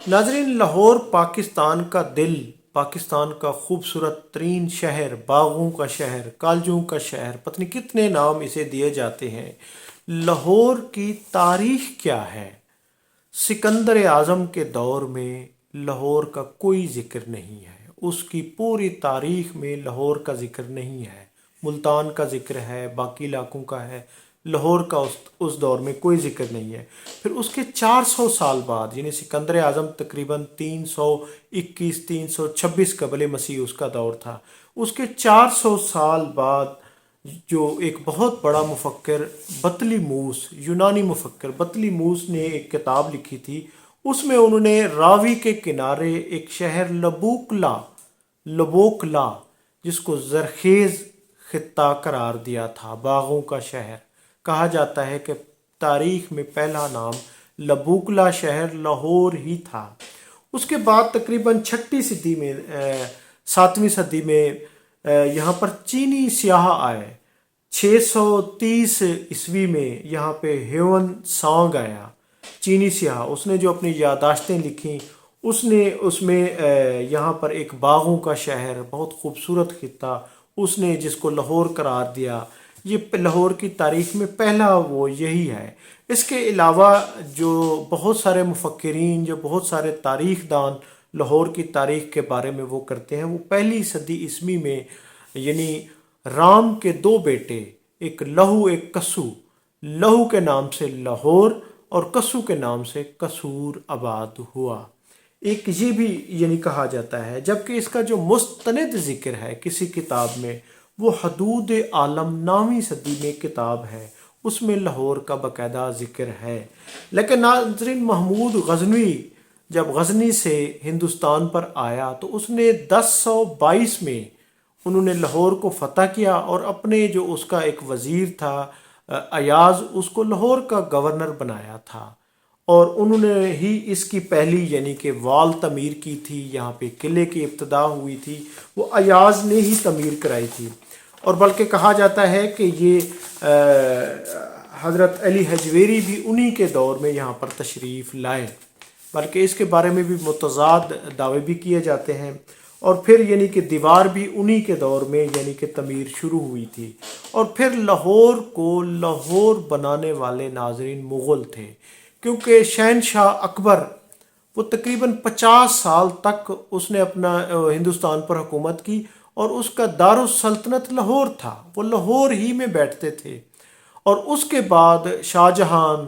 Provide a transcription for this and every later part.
नाजरीन, लाहौर पाकिस्तान का दिल, पाकिस्तान का खूबसूरत तरीन शहर, बागों का शहर, कालजों का शहर, पता नहीं कितने नाम इसे दिए जाते हैं। लाहौर की तारीख क्या है? सिकंदर आज़म के दौर में लाहौर का कोई ज़िक्र नहीं है। उसकी पूरी तारीख में लाहौर का ज़िक्र नहीं है। मुल्तान का ज़िक्र है, बाकी इलाकों का है, लाहौर का उस दौर में कोई ज़िक्र नहीं है। फिर उसके 400 साल बाद, यानी सिकंदर आज़म तकरीबन 321 326 कबल मसीह उसका दौर था। उसके 400 साल बाद जो एक बहुत बड़ा मुफक्र बतलीमूस, यूनानी मुफक्र बतलीमूस ने एक किताब लिखी थी। उसमें उन्होंने रावी के किनारे एक शहर लबूकला, लबोकला, जिसको जरखेज़ खित्ता करार दिया था, बागों का शहर। कहा जाता है कि तारीख में पहला नाम लबूकला शहर लाहौर ही था। उसके बाद तकरीबन छठी सदी में, 7वीं सदी में यहाँ पर चीनी सियाह आए। 630 ईस्वी में यहाँ पे हेवन सांग आया, चीनी सियाह। उसने जो अपनी यादाश्तें लिखी, उसने उसमें यहाँ पर एक बागों का शहर, बहुत खूबसूरत खित्ता, उसने जिसको लाहौर करार दिया। ये लाहौर की तारीख में पहला वो यही है। इसके अलावा जो बहुत सारे मुफक्किरीन, जो बहुत सारे तारीख दान लाहौर की तारीख के बारे में वो करते हैं, वो पहली सदी ईस्वी में, यानी राम के दो बेटे, एक लहू एक कसू, लहू के नाम से लाहौर और कसू के नाम से कसूर आबाद हुआ। एक ये भी यानी कहा जाता है। जबकि इसका जो मुस्तनद ज़िक्र है किसी किताब में, वो हदूद आलम नामी सदी में किताब है, उसमें लाहौर का बाकायदा ज़िक्र है। लेकिन नाज़रीन, महमूद गजनवी जब गजनी से हिंदुस्तान पर आया तो उसने 1022 में उन्होंने लाहौर को फ़तह किया और अपने जो उसका एक वज़ीर था अयाज, उसको लाहौर का गवर्नर बनाया था। और उन्होंने ही इसकी पहली यानी कि वाल तमीर की थी। यहाँ पे किले की इब्तदा हुई थी, वो अयाज ने ही तमीर कराई थी। और बल्कि कहा जाता है कि ये हज़रत अली हजवेरी भी उन्हीं के दौर में यहाँ पर तशरीफ़ लाए। बल्कि इसके बारे में भी मुतज़ाद दावे भी किए जाते हैं। और फिर यानी कि दीवार भी उन्हीं के दौर में यानी कि तमीर शुरू हुई थी। और फिर लाहौर को लाहौर बनाने वाले नाजरीन मुग़ल थे, क्योंकि शहनशाह अकबर वो तकरीबन 50 साल तक उसने अपना हिंदुस्तान पर हुकूमत की और उसका दारुस सल्तनत लाहौर था, वो लाहौर ही में बैठते थे। और उसके बाद शाहजहां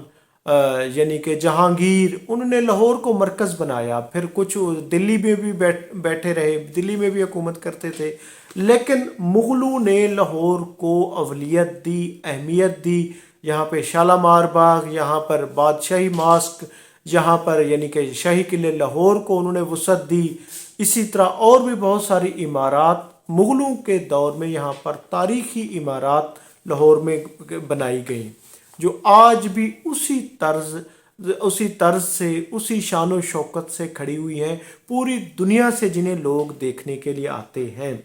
यानी कि जहांगीर, उन्होंने लाहौर को मरकज़ बनाया। फिर कुछ दिल्ली में भी बैठे रहे, दिल्ली में भी हुकूमत करते थे। लेकिन मुग़लों ने लाहौर को अवलियत दी, अहमियत दी। यहाँ पे शालामार बाग, यहाँ पर बादशाही मास्क, यहाँ पर यानी कि शाही किले लाहौर को उन्होंने वसअत दी। इसी तरह और भी बहुत सारी इमारत मुग़लों के दौर में यहाँ पर तारीख़ी इमारत लाहौर में बनाई गई, जो आज भी उसी तर्ज से, उसी शान व शौकत से खड़ी हुई हैं पूरी दुनिया से, जिन्हें लोग देखने के लिए आते हैं।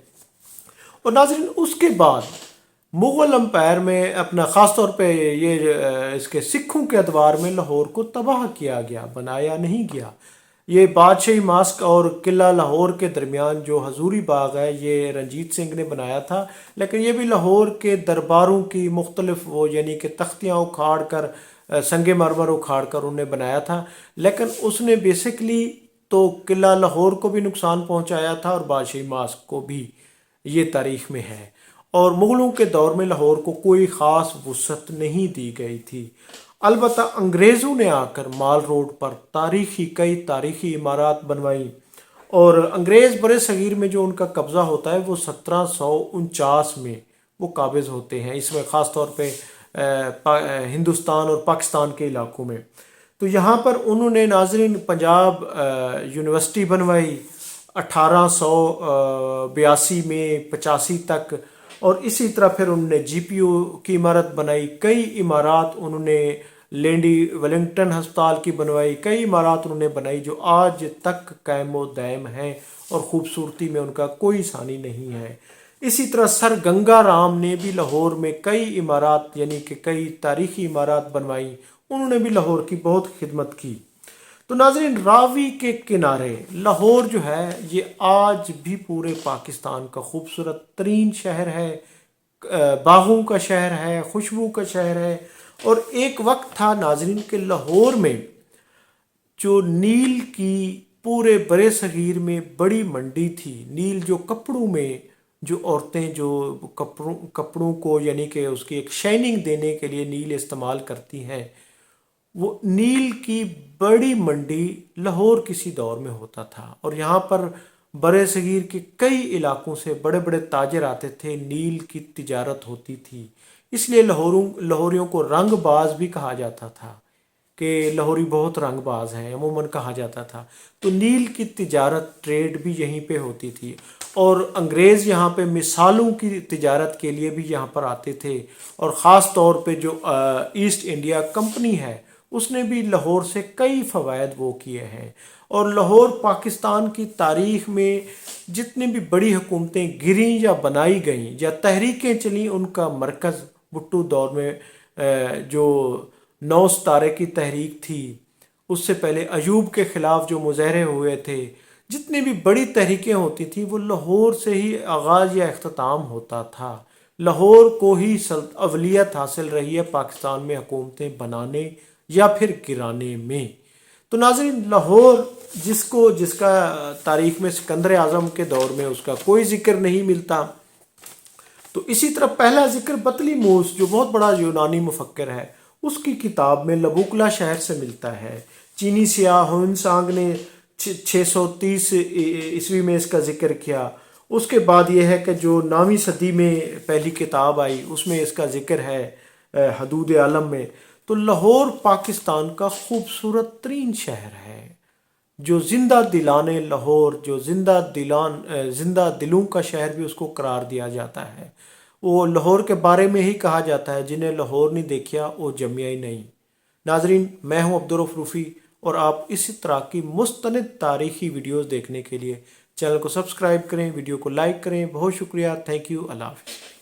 और नाज़रीन, उसके बाद मुग़ल अम्पायर में अपना ख़ास तौर पे ये इसके सिखों के अदवार में लाहौर को तबाह किया गया, बनाया नहीं गया। ये बादशाही मास्क और किला लाहौर के दरमियान जो हजूरी बाग है, ये रंजीत सिंह ने बनाया था। लेकिन ये भी लाहौर के दरबारों की मुख्तलिफ वो यानी कि तख्तियाँ उखाड़ कर, संगे मरमर उखाड़ कर उन्हें बनाया था। लेकिन उसने बेसिकली तो किला लाहौर को भी नुकसान पहुँचाया था और बादशाही मास्क को भी, ये तारीख में है। और मुग़लों के दौर में लाहौर को कोई ख़ास वसअत नहीं दी गई थी। अलबत्ता अंग्रेज़ों ने आकर माल रोड पर कई तारीख़ी इमारत बनवाई। और अंग्रेज़ बड़े सगीर में जो उनका कब्ज़ा होता है वो 1749 में वो काबिज़ होते हैं, इसमें ख़ास तौर पे हिंदुस्तान और पाकिस्तान के इलाकों में। तो यहाँ पर उन्होंने नाज़रीन पंजाब यूनिवर्सिटी बनवाई 1882 में 85 तक। और इसी तरह फिर उन्होंने जीपीओ की इमारत बनाई, कई इमारत उन्होंने लेडी वेलिंगटन हस्पताल की बनवाई, कई इमारत उन्होंने बनाई जो आज तक कायम व दायम हैं और ख़ूबसूरती में उनका कोई सानी नहीं है। इसी तरह सर गंगा राम ने भी लाहौर में कई इमारत यानी कि कई तारीख़ी इमारत बनवाई, उन्होंने भी लाहौर की बहुत खिदमत की। تو ناظرین، راوی کے کنارے لاہور جو ہے یہ آج بھی پورے پاکستان کا خوبصورت ترین شہر ہے، باغوں کا شہر ہے، خوشبو کا شہر ہے۔ اور ایک وقت تھا ناظرین کہ لاہور میں جو نیل کی پورے برے صغیر میں بڑی منڈی تھی، نیل جو کپڑوں میں، جو عورتیں جو کپڑوں کو یعنی کہ اس کی ایک شائننگ دینے کے لیے نیل استعمال کرتی ہیں، وہ نیل کی بڑی منڈی لاہور کسی دور میں ہوتا تھا، اور یہاں پر برے صغیر کے کئی علاقوں سے بڑے بڑے تاجر آتے تھے، نیل کی تجارت ہوتی تھی۔ اس لیے لاہوریوں کو رنگ باز بھی کہا جاتا تھا، کہ لاہوری بہت رنگ باز ہیں عموماً کہا جاتا تھا۔ تو نیل کی تجارت ٹریڈ بھی یہیں پہ ہوتی تھی، اور انگریز یہاں پہ مثالوں کی تجارت کے لیے بھی یہاں پر آتے تھے، اور خاص طور پہ جو ایسٹ انڈیا کمپنی ہے اس نے بھی لاہور سے کئی فوائد وہ کیے ہیں۔ اور لاہور پاکستان کی تاریخ میں جتنی بھی بڑی حکومتیں گریں یا بنائی گئیں یا تحریکیں چلیں، ان کا مرکز بھٹو دور میں جو 9 ستارے کی تحریک تھی، اس سے پہلے ایوب کے خلاف جو مظاہرے ہوئے تھے، جتنی بھی بڑی تحریکیں ہوتی تھیں وہ لاہور سے ہی آغاز یا اختتام ہوتا تھا۔ لاہور کو ہی اولیت حاصل رہی ہے پاکستان میں حکومتیں بنانے یا پھر گرانے میں۔ تو ناظرین، لاہور جس کا تاریخ میں سکندر اعظم کے دور میں اس کا کوئی ذکر نہیں ملتا، تو اسی طرح پہلا ذکر بطلیموس جو بہت بڑا یونانی مفکر ہے، اس کی کتاب میں لبوکلا شہر سے ملتا ہے۔ چینی سیاح ہون سانگ نے 630 عیسوی میں اس کا ذکر کیا۔ اس کے بعد یہ ہے کہ جو 9ویں صدی میں پہلی کتاب آئی اس میں اس کا ذکر ہے حدود عالم میں۔ تو لاہور پاکستان کا خوبصورت ترین شہر ہے، جو زندہ دلانے لاہور، جو زندہ دلوں کا شہر بھی اس کو قرار دیا جاتا ہے۔ وہ لاہور کے بارے میں ہی کہا جاتا ہے، جنہیں لاہور نہیں دیکھا وہ جمیا ہی نہیں۔ ناظرین، میں ہوں عبدالرؤف روفی، اور آپ اسی طرح کی مستند تاریخی ویڈیوز دیکھنے کے لیے چینل کو سبسکرائب کریں، ویڈیو کو لائک کریں۔ بہت شکریہ، تھینک یو، اللہ حافظ۔